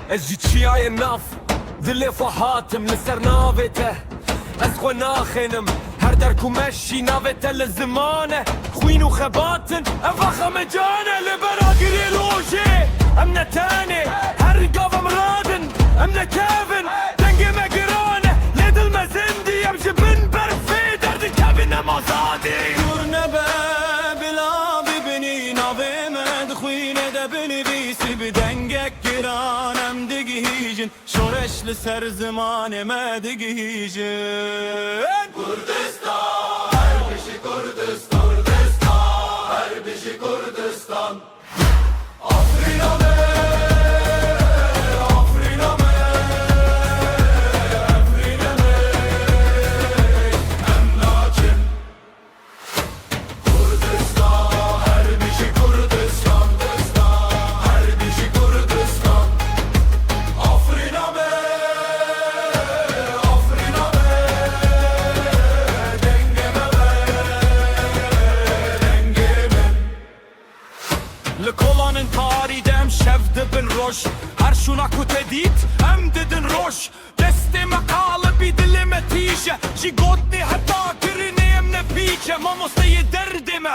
از چیای ناف دل فحاتم لسر ناوته از خو ناخنم هر در کمشی ناوته لزمانه خوین و خباتن افخم جانه لبراگری لوشه ام نتانه هر قافم رادن ام نتافن دنگ مگرانه لدل مزندی ام جبن برفی درد کبن مازادی نبه بلا ببینی ناویمد خوینه ده بنویسی بدنگک گرانم دگیجن شورش لسر زمانم دگیجن Kurdistan, her bişi Kurdistan, Kurdistan, her bişi Kurdistan. Afrina me, Afrina me, Afrina me, emlakin. Kurdistan, her bişi Kurdistan, Kurdistan, her bişi Kurdistan. Afrina me, Afrina me. لکلانن تاریدم شفت بن روش هر شونا کتدیت هم ددن روش دست مقاله بی دلم تیشه جی گودنی حتا گرینیم نبیچه ما مستی دردمه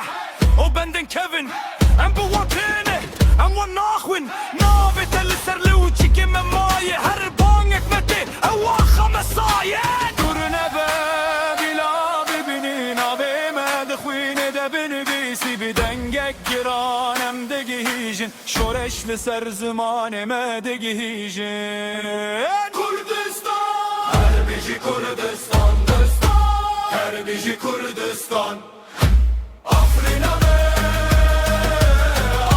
او بندن کوین هم بو وطنه هم و ناخوین ناویت لسر لوچی که ممایه هر بانگک متی او آخا مسایه گرنه بلا ببینی ناویمه دخوینه ده بنویسی بدنگک گرانم دگیجن شورش لسر زمانم دگیجن Kurdistan, her bişi Kurdistan, Kurdistan, her bişi Kurdistan. Afrina me,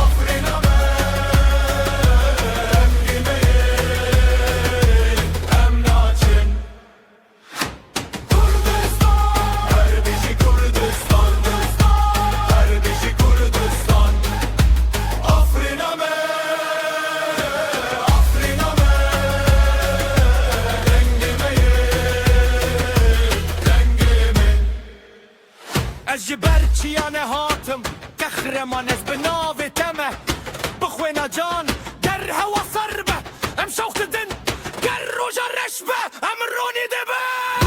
Afrina me, emrime emlakin. Kurdistan, her bişi Kurdistan, Kurdistan, her bişi Kurdistan. Afrina me, Afrina me, dengime dengimin. از جبرچیان هاتم کخرمان از بناوی تمه بخوینا جان در هوا صربه ام شوخت دن گر روژا رشبه ام رونی دبه